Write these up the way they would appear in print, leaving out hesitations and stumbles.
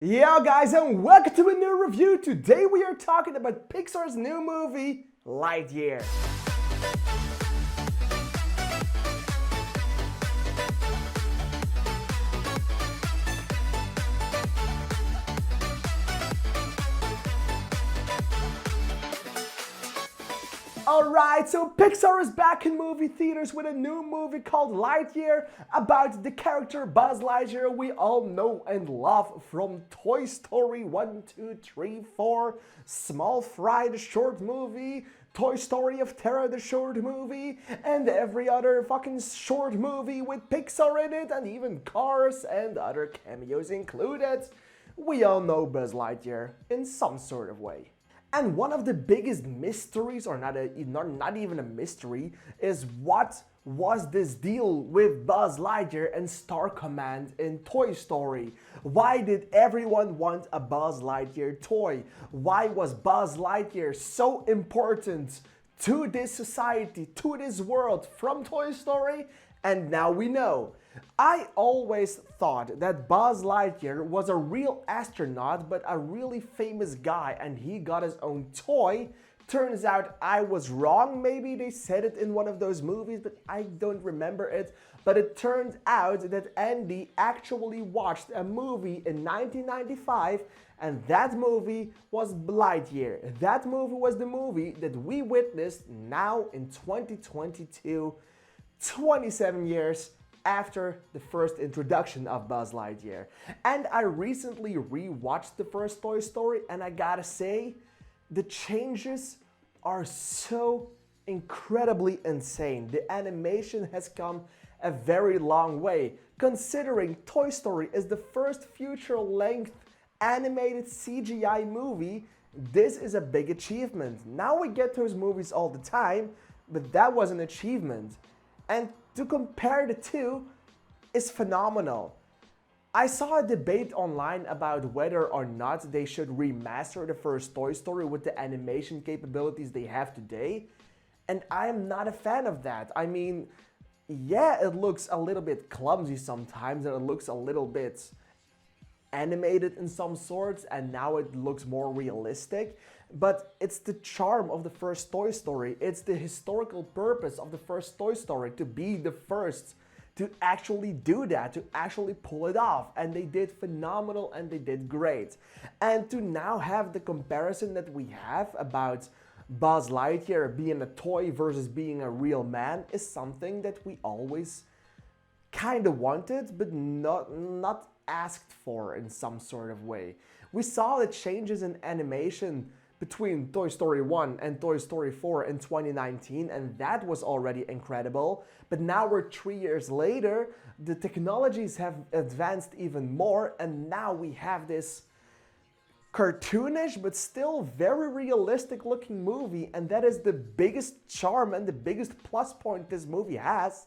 Yo guys, and welcome to a new review. Today we are talking about Pixar's new movie, Lightyear. Alright, so Pixar is back in movie theaters with a new movie called Lightyear about the character Buzz Lightyear we all know and love from Toy Story 1, 2, 3, 4, Small Fry the short movie, Toy Story of Terror the short movie, and every other fucking short movie with Pixar in it, and even Cars and other cameos included. We all know Buzz Lightyear in some sort of way. And one of the biggest mysteries, or not even a mystery, is what was this deal with Buzz Lightyear and Star Command in Toy Story? Why did everyone want a Buzz Lightyear toy? Why was Buzz Lightyear so important to this society, to this world from Toy Story? And now we know. I always thought that Buzz Lightyear was a real astronaut, but a really famous guy, and he got his own toy. Turns out I was wrong. Maybe they said it in one of those movies, but I don't remember it. But it turned out that Andy actually watched a movie in 1995, and that movie was Lightyear. That movie was the movie that we witnessed now in 2022, 27 years after the first introduction of Buzz Lightyear. And I recently rewatched the first Toy Story, and I gotta say, the changes are so incredibly insane. The animation has come a very long way, considering Toy Story is the first feature-length animated CGI movie. This is a big achievement. Now we get those movies all the time, but that was an achievement. And to compare the two is phenomenal. I saw a debate online about whether or not they should remaster the first Toy Story with the animation capabilities they have today, and I am not a fan of that. I mean, yeah, it looks a little bit clumsy sometimes, and it looks a little bit animated in some sorts, and now it looks more realistic. But it's the charm of the first Toy Story. It's the historical purpose of the first Toy Story to be the first to actually do that, to actually pull it off. And they did phenomenal and they did great. And to now have the comparison that we have about Buzz Lightyear being a toy versus being a real man is something that we always kind of wanted, but not asked for in some sort of way. We saw the changes in animation between Toy Story 1 and Toy Story 4 in 2019, and that was already incredible. But now we're 3 years later, the technologies have advanced even more, and now we have this cartoonish but still very realistic looking movie, and that is the biggest charm and the biggest plus point this movie has.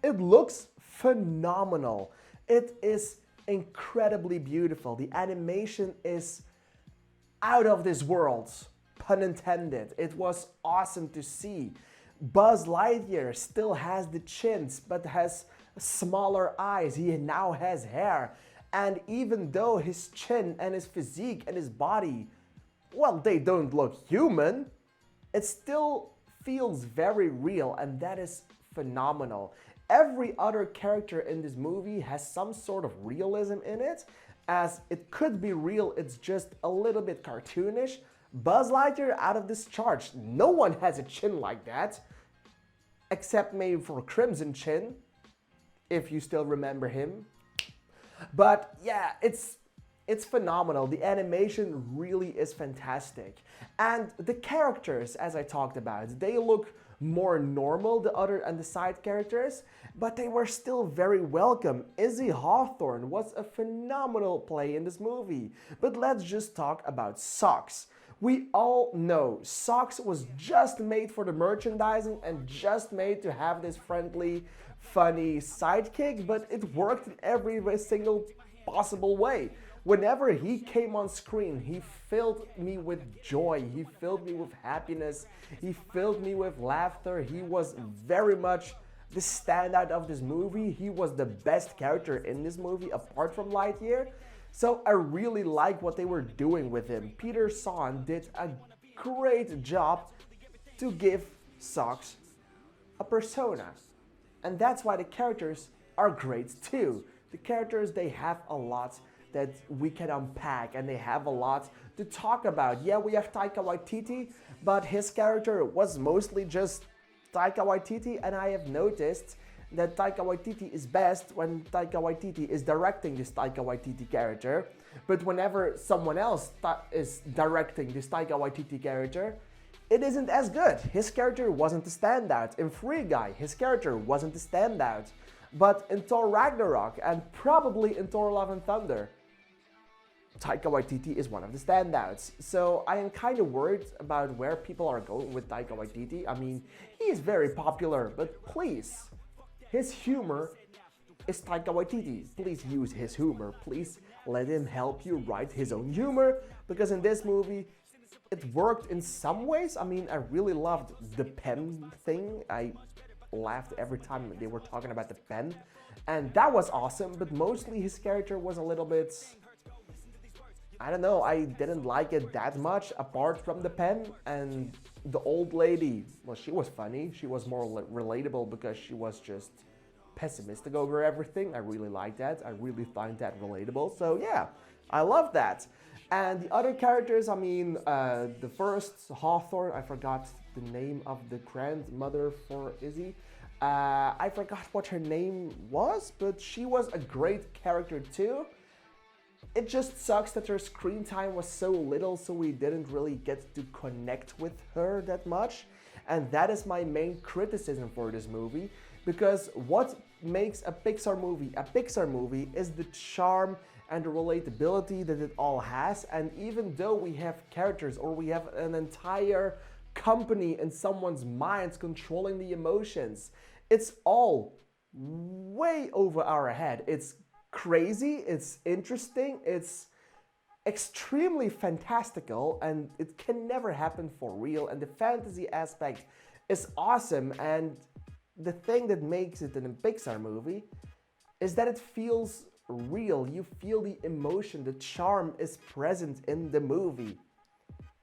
It looks phenomenal. It is incredibly beautiful. The animation is out of this world, pun intended. It was awesome to see. Buzz Lightyear still has the chins, but has smaller eyes. He now has hair. And even though his chin and his physique and his body, well, they don't look human, it still feels very real, and that is phenomenal. Every other character in this movie has some sort of realism in it, as it could be real, it's just a little bit cartoonish. Buzz Lightyear out of this charge. No one has a chin like that, except maybe for Crimson Chin, if you still remember him. But yeah, it's phenomenal. The animation really is fantastic. And the characters, as I talked about, they look more normal, the side characters, but they were still very welcome. Izzy Hawthorne was a phenomenal play in this movie. But let's just talk about Socks. We all know Socks was just made for the merchandising and just made to have this friendly, funny sidekick, but it worked in every single possible way. Whenever he came on screen, he filled me with joy, he filled me with happiness, he filled me with laughter. He was very much the standout of this movie. He was the best character in this movie apart from Lightyear. So I really like what they were doing with him. Peter Sohn did a great job to give Socks a persona. And that's why the characters are great too. The characters, they have a lot that we can unpack and they have a lot to talk about. Yeah, we have Taika Waititi, but his character was mostly just Taika Waititi, and I have noticed that Taika Waititi is best when Taika Waititi is directing this Taika Waititi character, but whenever someone else is directing this Taika Waititi character, it isn't as good. His character wasn't the standout. In Free Guy, his character wasn't the standout. But in Thor Ragnarok, and probably in Thor Love and Thunder, Taika Waititi is one of the standouts. So I am kind of worried about where people are going with Taika Waititi. I mean, he is very popular, but please, his humor is Taika Waititi. Please use his humor. Please let him help you write his own humor, because in this movie, it worked in some ways. I mean, I really loved the pen thing. I laughed every time they were talking about the pen, and that was awesome, but mostly his character was a little bit, I don't know, I didn't like it that much apart from the pen. And the old lady, well, she was funny. She was more relatable because she was just pessimistic over everything. I really like that. I really find that relatable. So yeah, I love that. And the other characters, I mean, the first Hawthorne, I forgot the name of the grandmother for Izzy. I forgot what her name was, but she was a great character too. It just sucks that her screen time was so little, so we didn't really get to connect with her that much. And that is my main criticism for this movie, because what makes a Pixar movie is the charm and the relatability that it all has. And even though we have characters, or we have an entire company in someone's minds controlling the emotions, it's all way over our head. It's crazy, it's interesting, it's extremely fantastical, and it can never happen for real. And the fantasy aspect is awesome. And the thing that makes it a Pixar movie is that it feels real. You feel the emotion, the charm is present in the movie.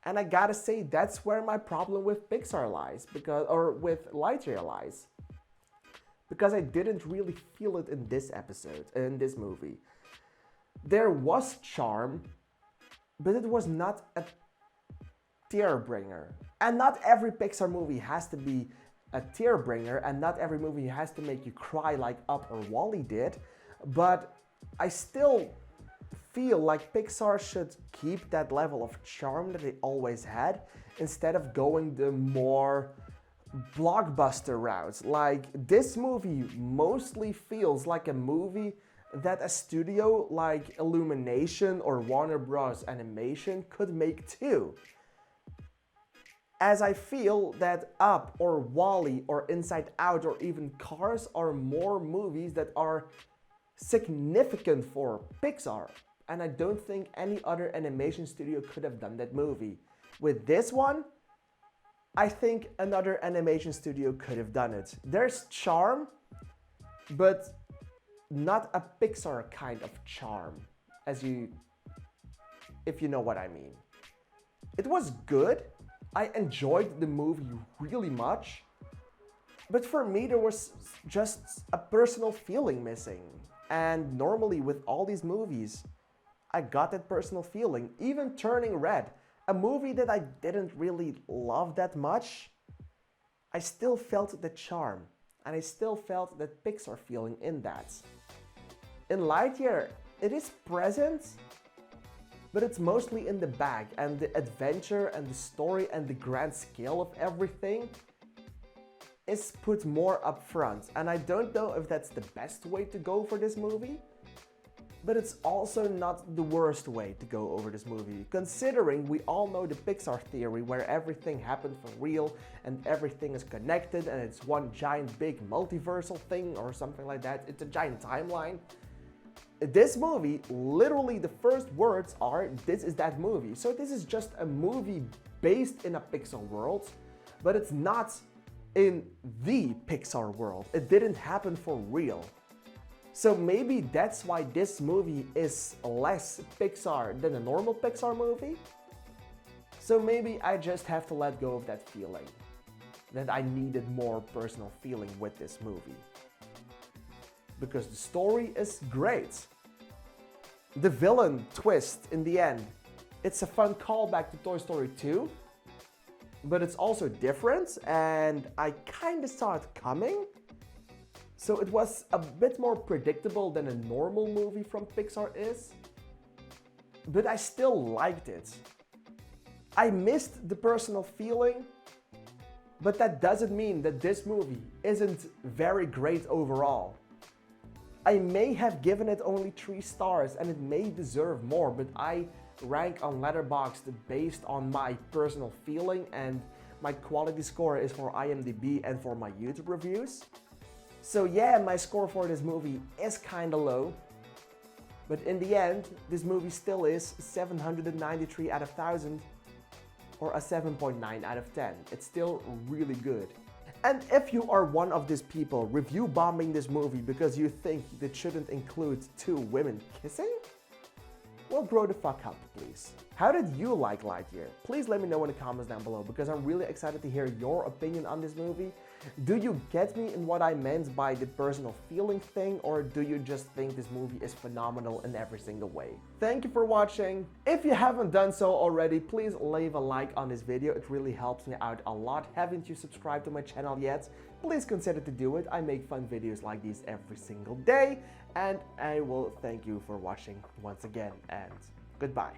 And I gotta say, that's where my problem with Pixar lies, with Lightyear lies. Because I didn't really feel it in this movie. There was charm, but it was not a tear bringer. And not every Pixar movie has to be a tear bringer, and not every movie has to make you cry like Up or WALL-E did. But I still feel like Pixar should keep that level of charm that they always had, instead of going the more blockbuster routes. Like, this movie mostly feels like a movie that a studio like Illumination or Warner Bros. Animation could make too. As I feel that Up or WALL-E or Inside Out or even Cars are more movies that are significant for Pixar. And I don't think any other animation studio could have done that movie. With this one, I think another animation studio could have done it. There's charm, but not a Pixar kind of charm, if you know what I mean. It was good. I enjoyed the movie really much. But for me, there was just a personal feeling missing. And normally with all these movies, I got that personal feeling. Even Turning Red, a movie that I didn't really love that much, I still felt the charm. And I still felt that Pixar feeling in that. In Lightyear, it is present, but it's mostly in the back, and the adventure and the story and the grand scale of everything is put more up front. And I don't know if that's the best way to go for this movie, but it's also not the worst way to go over this movie, considering we all know the Pixar theory where everything happened for real and everything is connected and it's one giant big multiversal thing or something like that. It's a giant timeline. This movie, literally the first words are, "This is that movie." So this is just a movie based in a Pixar world, but it's not in the Pixar world. It didn't happen for real. So maybe that's why this movie is less Pixar than a normal Pixar movie. So maybe I just have to let go of that feeling, that I needed more personal feeling with this movie. Because the story is great. The villain twist in the end, it's a fun callback to Toy Story 2, but it's also different and I kinda saw it coming. So it was a bit more predictable than a normal movie from Pixar is, but I still liked it. I missed the personal feeling, but that doesn't mean that this movie isn't very great overall. I may have given it only 3 stars and it may deserve more, but I rank on Letterboxd based on my personal feeling, and my quality score is for IMDb and for my YouTube reviews. So yeah, my score for this movie is kinda low, but in the end, this movie still is 793 out of 1000 or a 7.9 out of 10. It's still really good. And if you are one of these people review bombing this movie because you think it shouldn't include 2 women kissing, well, grow the fuck up, please. How did you like Lightyear? Please let me know in the comments down below, because I'm really excited to hear your opinion on this movie. Do you get me in what I meant by the personal feeling thing, or do you just think this movie is phenomenal in every single way? Thank you for watching. If you haven't done so already, please leave a like on this video. It really helps me out a lot. Haven't you subscribed to my channel yet? Please consider to do it. I make fun videos like these every single day, and I will thank you for watching once again, and goodbye.